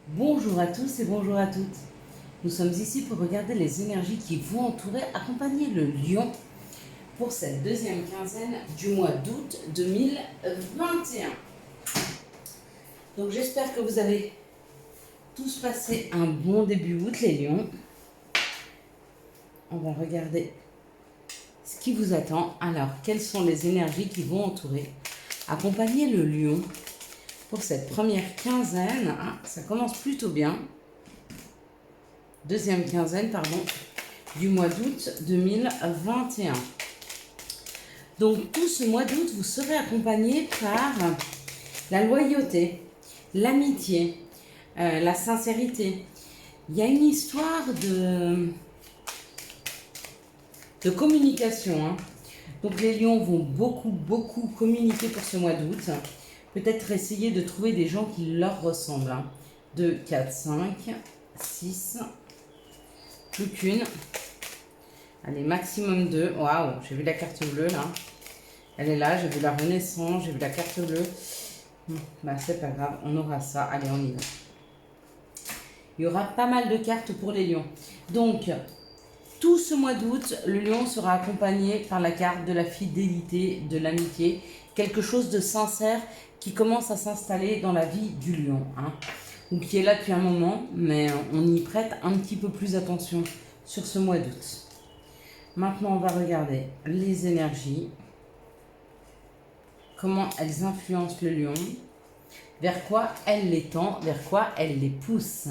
Bonjour à tous et bonjour à toutes. Nous sommes ici pour regarder les énergies qui vont entourer, accompagner le lion pour cette deuxième quinzaine du mois d'août 2021. Donc j'espère que vous avez tous passé un bon début août les lions. On va regarder ce qui vous attend. Alors, quelles sont les énergies qui vont entourer, accompagner le lion pour cette première quinzaine. Ça commence plutôt bien. Deuxième quinzaine, pardon, du mois d'août 2021. Donc tout ce mois d'août, vous serez accompagné par la loyauté, l'amitié, la sincérité. Il y a une histoire de communication. Donc les lions vont beaucoup communiquer pour ce mois d'août. Peut-être essayer de trouver des gens qui leur ressemblent. 2, 4, 5, 6, plus qu'une. Allez, maximum 2. Waouh, j'ai vu la carte bleue là. Elle est là, j'ai vu la renaissance, j'ai vu la carte bleue. Bah, c'est pas grave, on aura ça. Allez, on y va. Il y aura pas mal de cartes pour les lions. Donc, tout ce mois d'août, le lion sera accompagné par la carte de la fidélité, de l'amitié. Quelque chose de sincère qui commence à s'installer dans la vie du lion. Ou qui est là depuis un moment, mais on y prête un petit peu plus attention sur ce mois d'août. Maintenant, on va regarder les énergies, comment elles influencent le lion, vers quoi elles les tend, vers quoi elles les poussent.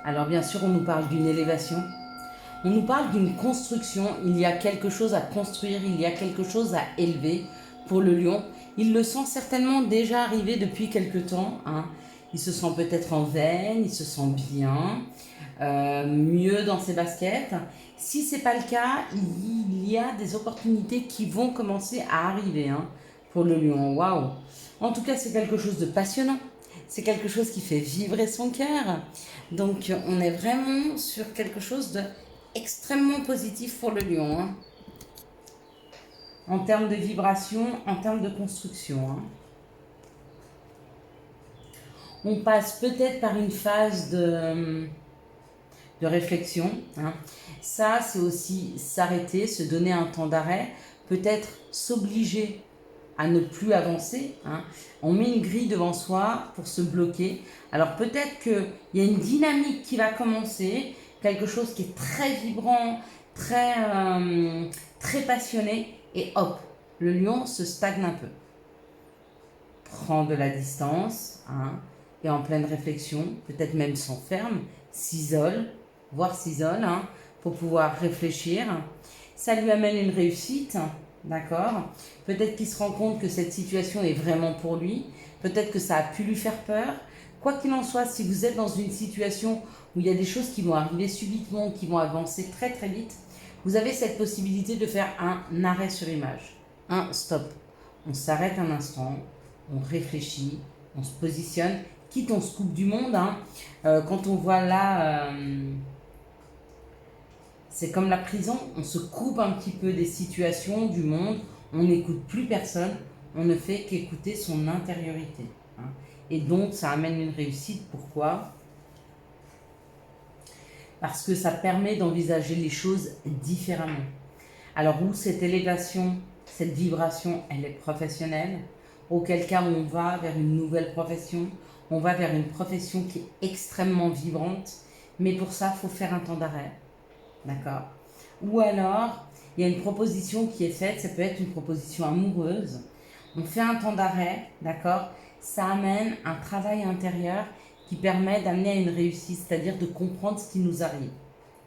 Alors bien sûr, on nous parle d'une élévation, on nous parle d'une construction, il y a quelque chose à construire, il y a quelque chose à élever pour le lion. Il le sent certainement déjà arriver depuis quelque temps. Il se sent peut-être en veine, il se sent bien, mieux dans ses baskets. Si ce n'est pas le cas, il y a des opportunités qui vont commencer à arriver pour le lion. Waouh! En tout cas, c'est quelque chose de passionnant. C'est quelque chose qui fait vibrer son cœur. Donc, on est vraiment sur quelque chose de extrêmement positif pour le lion. En termes de vibration, en termes de construction. On passe peut-être par une phase de réflexion. Ça, c'est aussi s'arrêter, se donner un temps d'arrêt, peut-être s'obliger à ne plus avancer. On met une grille devant soi pour se bloquer. Alors peut-être qu'il y a une dynamique qui va commencer, quelque chose qui est très vibrant, très passionné, et hop, le lion se stagne un peu. Prend de la distance, et en pleine réflexion, peut-être même s'enferme, s'isole, pour pouvoir réfléchir. Ça lui amène une réussite, d'accord? Peut-être qu'il se rend compte que cette situation est vraiment pour lui, peut-être que ça a pu lui faire peur. Quoi qu'il en soit, si vous êtes dans une situation où il y a des choses qui vont arriver subitement, qui vont avancer très très vite, vous avez cette possibilité de faire un arrêt sur image, un stop. On s'arrête un instant, on réfléchit, on se positionne, quitte on se coupe du monde. Quand on voit là, c'est comme la prison, on se coupe un petit peu des situations, du monde, on n'écoute plus personne, on ne fait qu'écouter son intériorité. Et donc ça amène une réussite, pourquoi ? Parce que ça permet d'envisager les choses différemment. Alors où cette élévation, cette vibration, elle est professionnelle, auquel cas on va vers une nouvelle profession, on va vers une profession qui est extrêmement vibrante, mais pour ça, il faut faire un temps d'arrêt. D'accord ? Ou alors, il y a une proposition qui est faite, ça peut être une proposition amoureuse. On fait un temps d'arrêt, d'accord ? Ça amène un travail intérieur qui permet d'amener à une réussite, c'est-à-dire de comprendre ce qui nous arrive.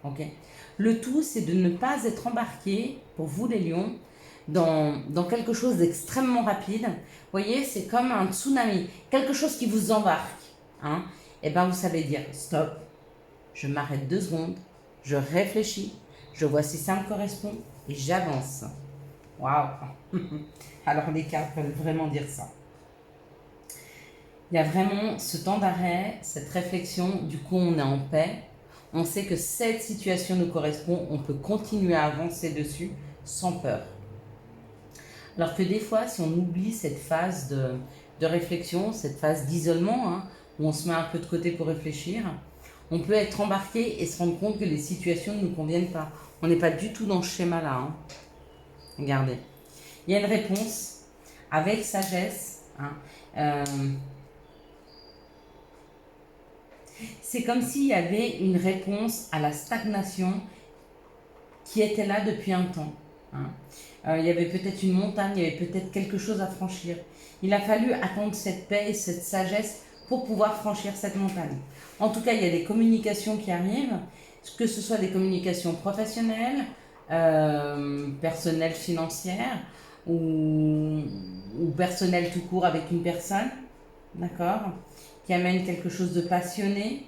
Okay ? Le tout, c'est de ne pas être embarqué, pour vous les lions, dans quelque chose d'extrêmement rapide. Vous voyez, c'est comme un tsunami, quelque chose qui vous embarque. Et bien, vous savez dire stop, je m'arrête 2 secondes, je réfléchis, je vois si ça me correspond et j'avance. Waouh! Alors les cartes veulent vraiment dire ça. Il y a vraiment ce temps d'arrêt, cette réflexion, du coup on est en paix. On sait que cette situation nous correspond, on peut continuer à avancer dessus sans peur. Alors que des fois, si on oublie cette phase de réflexion, cette phase d'isolement, hein, où on se met un peu de côté pour réfléchir, on peut être embarqué et se rendre compte que les situations ne nous conviennent pas. On n'est pas du tout dans ce schéma-là. Hein. Regardez. Il y a une réponse avec sagesse. Hein. Euh, c'est comme s'il y avait une réponse à la stagnation qui était là depuis un temps. Hein. Il y avait peut-être une montagne, il y avait peut-être quelque chose à franchir. Il a fallu attendre cette paix et cette sagesse pour pouvoir franchir cette montagne. En tout cas, il y a des communications qui arrivent, que ce soit des communications professionnelles, personnelles, financières, ou personnelles tout court avec une personne, d'accord, qui amène quelque chose de passionné.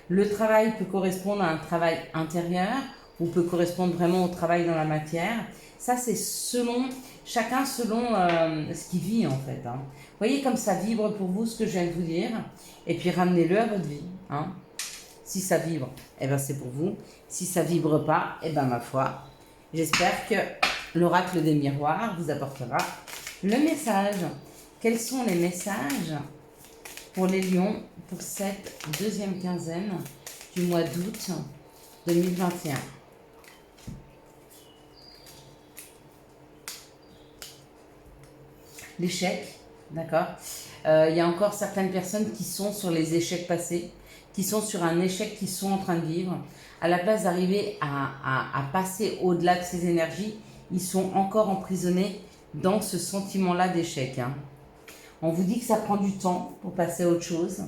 Le travail peut correspondre à un travail intérieur ou peut correspondre vraiment au travail dans la matière. Ça, c'est chacun selon ce qu'il vit en fait. Hein. Voyez comme ça vibre pour vous ce que je viens de vous dire. Et puis ramenez-le à votre vie. Hein. Si ça vibre, eh ben c'est pour vous. Si ça vibre pas, eh ben ma foi. J'espère que l'oracle des miroirs vous apportera le message. Quels sont les messages pour les lions pour cette deuxième quinzaine du mois d'août 2021? L'échec, d'accord. Il y a encore certaines personnes qui sont sur les échecs passés, qui sont sur un échec qu'ils sont en train de vivre. À la place d'arriver à passer au-delà de ces énergies, ils sont encore emprisonnés dans ce sentiment-là d'échec. Hein. On vous dit que ça prend du temps pour passer à autre chose,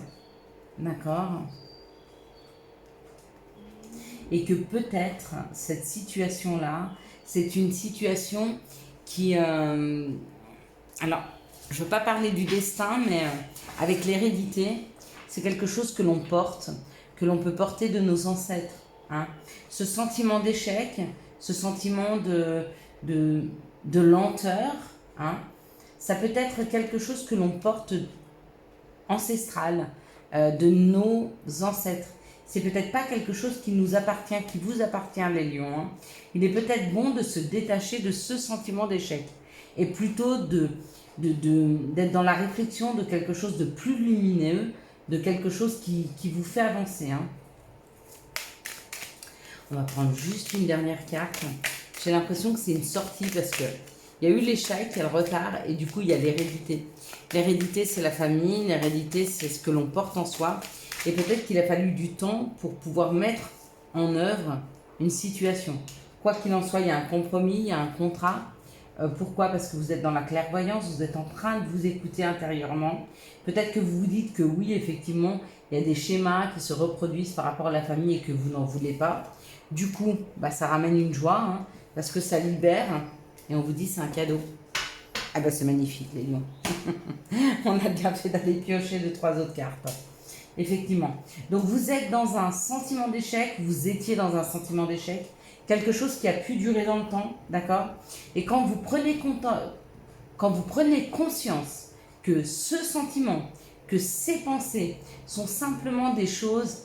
d'accord. Et que peut-être cette situation-là, c'est une situation qui... alors, je ne veux pas parler du destin, mais avec l'hérédité, c'est quelque chose que l'on porte, que l'on peut porter de nos ancêtres. Hein. Ce sentiment d'échec, ce sentiment de lenteur, hein, ça peut être quelque chose que l'on porte ancestral, de nos ancêtres. C'est peut-être pas quelque chose qui nous appartient, qui vous appartient les lions. Hein. Il est peut-être bon de se détacher de ce sentiment d'échec et plutôt d'être dans la réflexion de quelque chose de plus lumineux, de quelque chose qui vous fait avancer. Hein. On va prendre juste une dernière carte. J'ai l'impression que c'est une sortie parce que il y a eu l'échec, il y a le retard et du coup il y a l'hérédité. L'hérédité c'est la famille, l'hérédité c'est ce que l'on porte en soi. Et peut-être qu'il a fallu du temps pour pouvoir mettre en œuvre une situation. Quoi qu'il en soit, il y a un compromis, il y a un contrat. Pourquoi? Parce que vous êtes dans la clairvoyance, vous êtes en train de vous écouter intérieurement. Peut-être que vous vous dites que oui, effectivement, il y a des schémas qui se reproduisent par rapport à la famille et que vous n'en voulez pas. Du coup, ça ramène une joie, hein, parce que ça libère. Et on vous dit c'est un cadeau. Ah c'est magnifique les lions. On a bien fait d'aller piocher 2-3 autres cartes. Effectivement. Donc vous êtes dans un sentiment d'échec, vous étiez dans un sentiment d'échec, quelque chose qui a pu durer dans le temps, d'accord? Et quand vous prenez conscience que ce sentiment, que ces pensées sont simplement des choses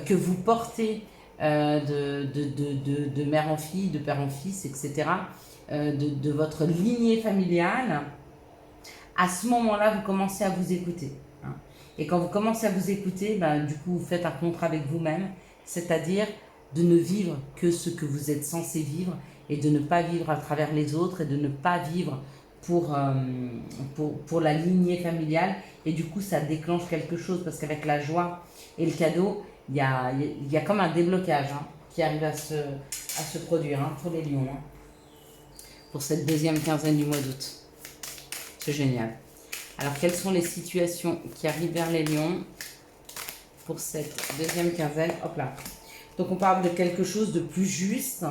que vous portez de mère en fille, de père en fils, etc., de votre lignée familiale, à ce moment-là, vous commencez à vous écouter. Hein. Et quand vous commencez à vous écouter, du coup, vous faites un contrat avec vous-même, c'est-à-dire de ne vivre que ce que vous êtes censé vivre et de ne pas vivre à travers les autres et de ne pas vivre pour la lignée familiale. Et du coup, ça déclenche quelque chose parce qu'avec la joie et le cadeau, il y a comme un déblocage hein, qui arrive à se produire hein, pour les lions, hein, pour cette deuxième quinzaine du mois d'août. C'est génial. Alors, quelles sont les situations qui arrivent vers les lions pour cette deuxième quinzaine? Hop là. Donc, on parle de quelque chose de plus juste.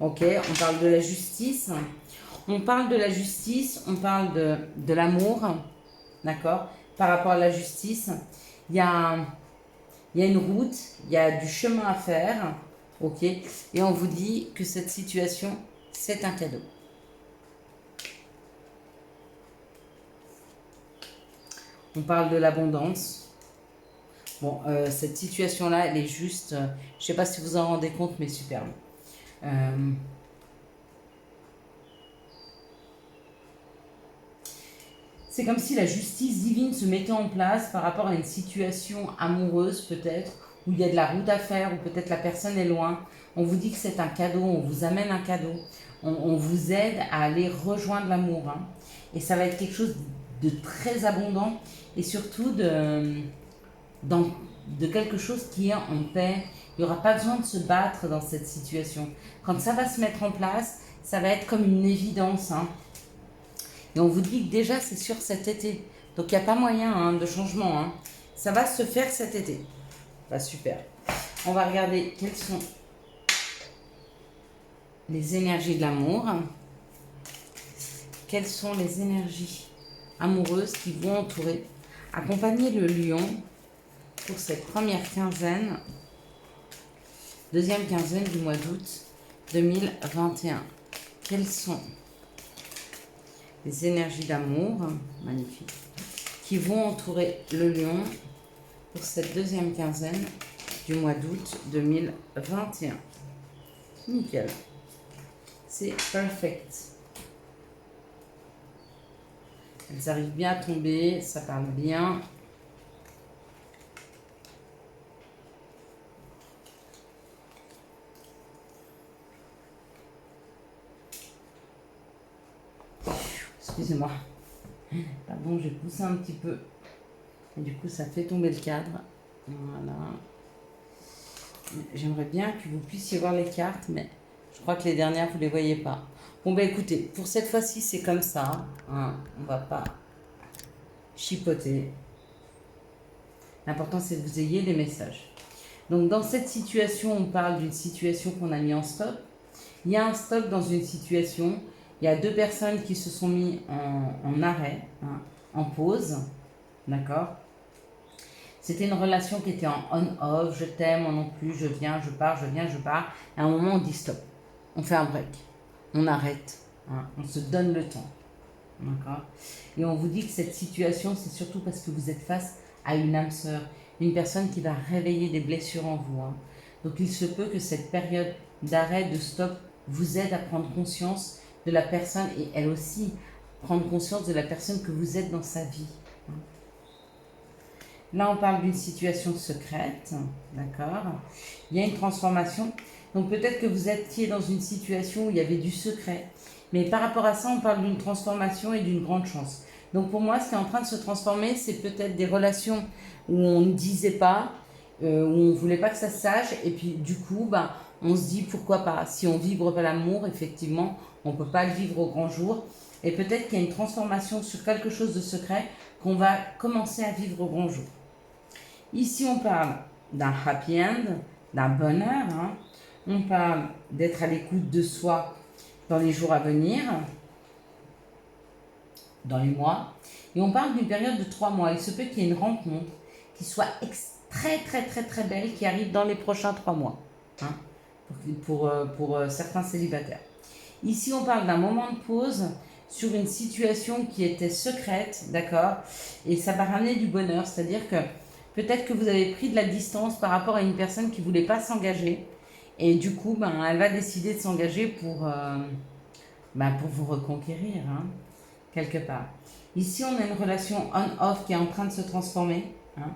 Ok, on parle de la justice. On parle de la justice, on parle de l'amour. D'accord? Par rapport à la justice, il y a une route, il y a du chemin à faire. Ok? Et on vous dit que cette situation, c'est un cadeau. On parle de l'abondance. Bon, cette situation-là, elle est juste... je ne sais pas si vous en rendez compte, mais superbe. C'est comme si la justice divine se mettait en place par rapport à une situation amoureuse peut-être, où il y a de la route à faire, ou peut-être la personne est loin. On vous dit que c'est un cadeau, on vous amène un cadeau. On vous aide à aller rejoindre l'amour. Hein. Et ça va être quelque chose de très abondant et surtout de quelque chose qui est en paix. Il n'y aura pas besoin de se battre dans cette situation. Quand ça va se mettre en place, ça va être comme une évidence. Hein. Et on vous dit que déjà, c'est sur cet été. Donc, il n'y a pas moyen de changement. Hein. Ça va se faire cet été. Bah, super. On va regarder quelles sont les énergies de l'amour. Quelles sont les énergies amoureuses qui vont entourer, accompagner le lion pour cette première quinzaine, deuxième quinzaine du mois d'août 2021. Quelles sont les énergies d'amour, magnifique, qui vont entourer le lion pour cette deuxième quinzaine du mois d'août 2021. Nickel. C'est perfect. Elles arrivent bien à tomber, ça parle bien. Excusez-moi. Pardon, j'ai poussé un petit peu. Et du coup, ça fait tomber le cadre. Voilà. J'aimerais bien que vous puissiez voir les cartes, mais je crois que les dernières, vous ne les voyez pas. Bon, ben écoutez, pour cette fois-ci, c'est comme ça. Hein. On ne va pas chipoter. L'important, c'est que vous ayez des messages. Donc, dans cette situation, on parle d'une situation qu'on a mis en stop. Il y a un stop dans une situation. Il y a deux personnes qui se sont mis en arrêt, hein, en pause. D'accord? C'était une relation qui était en on-off. Je t'aime, moi non plus, je viens, je pars, je viens, je pars. À un moment, on dit stop. On fait un break. On arrête. Hein, on se donne le temps. D'accord? Et on vous dit que cette situation, c'est surtout parce que vous êtes face à une âme sœur, une personne qui va réveiller des blessures en vous. Hein. Donc il se peut que cette période d'arrêt, de stop, vous aide à prendre conscience de la personne et elle aussi prendre conscience de la personne que vous êtes dans sa vie. Hein. Là, on parle d'une situation secrète, d'accord? Il y a une transformation. Donc peut-être que vous étiez dans une situation où il y avait du secret. Mais par rapport à ça, on parle d'une transformation et d'une grande chance. Donc pour moi, ce qui est en train de se transformer, c'est peut-être des relations où on ne disait pas, où on ne voulait pas que ça se sache. Et puis du coup, on se dit pourquoi pas. Si on vibre pas l'amour, effectivement, on ne peut pas le vivre au grand jour. Et peut-être qu'il y a une transformation sur quelque chose de secret qu'on va commencer à vivre au grand jour. Ici, on parle d'un happy end, d'un bonheur. Hein. On parle d'être à l'écoute de soi dans les jours à venir, dans les mois. Et on parle d'une période de 3 mois. Il se peut qu'il y ait une rencontre qui soit très, très, très, très belle qui arrive dans les prochains 3 mois. Hein, pour certains célibataires. Ici, on parle d'un moment de pause sur une situation qui était secrète, d'accord? Et ça va ramener du bonheur, c'est-à-dire que peut-être que vous avez pris de la distance par rapport à une personne qui ne voulait pas s'engager. Et du coup, elle va décider de s'engager pour vous reconquérir, hein, quelque part. Ici, on a une relation on-off qui est en train de se transformer. Hein.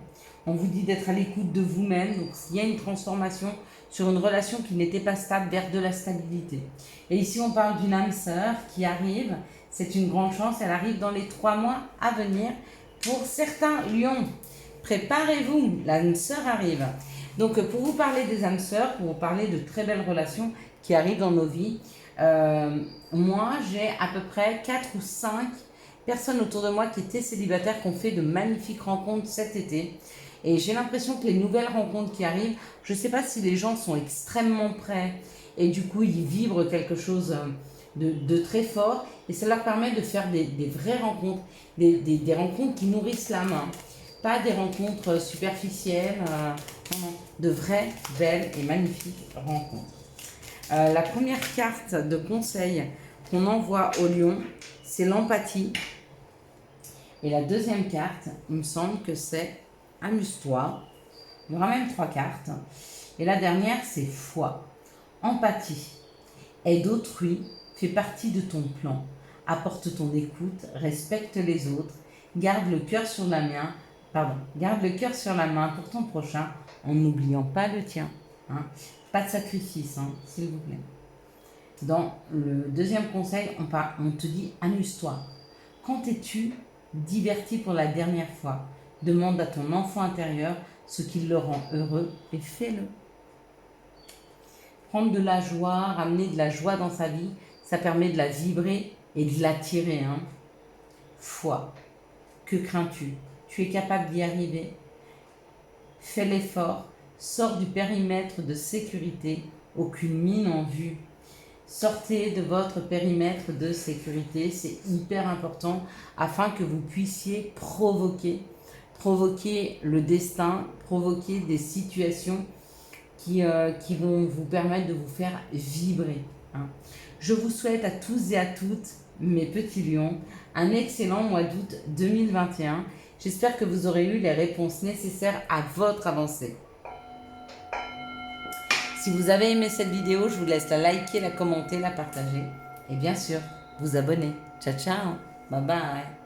On vous dit d'être à l'écoute de vous-même. Donc, il y a une transformation sur une relation qui n'était pas stable vers de la stabilité. Et ici, on parle d'une âme sœur qui arrive. C'est une grande chance. Elle arrive dans les 3 mois à venir. Pour certains lions, préparez-vous. L'âme sœur arrive. Donc, pour vous parler des âmes sœurs, pour vous parler de très belles relations qui arrivent dans nos vies, moi, j'ai à peu près 4 ou 5 personnes autour de moi qui étaient célibataires, qui ont fait de magnifiques rencontres cet été. Et j'ai l'impression que les nouvelles rencontres qui arrivent, je ne sais pas si les gens sont extrêmement prêts et du coup, ils vibrent quelque chose de très fort. Et ça leur permet de faire des vraies rencontres, des rencontres qui nourrissent l'âme. Hein. Pas des rencontres superficielles, non, de vraies, belles et magnifiques rencontres. La première carte de conseil qu'on envoie au lion, c'est l'empathie. Et la deuxième carte, il me semble que c'est amuse-toi. Il y aura même 3 cartes. Et la dernière, c'est foi. Empathie. Aide autrui, fait partie de ton plan. Apporte ton écoute, respecte les autres Garde le cœur sur la main, garde le cœur sur la main pour ton prochain en n'oubliant pas le tien. Hein. Pas de sacrifice, hein, s'il vous plaît. Dans le deuxième conseil, on te dit amuse-toi. Quand es-tu diverti pour la dernière fois? Demande à ton enfant intérieur ce qui le rend heureux et fais-le. Prendre de la joie, ramener de la joie dans sa vie, ça permet de la vibrer et de l'attirer. Hein. Foi. Que crains-tu? Tu es capable d'y arriver. Fais l'effort. Sors du périmètre de sécurité. Aucune mine en vue. Sortez de votre périmètre de sécurité. C'est hyper important afin que vous puissiez provoquer le destin, provoquer des situations qui vont vous permettre de vous faire vibrer. Hein. Je vous souhaite à tous et à toutes, mes petits lions, un excellent mois d'août 2021. J'espère que vous aurez eu les réponses nécessaires à votre avancée. Si vous avez aimé cette vidéo, je vous laisse la liker, la commenter, la partager et bien sûr, vous abonner. Ciao, ciao. Bye bye.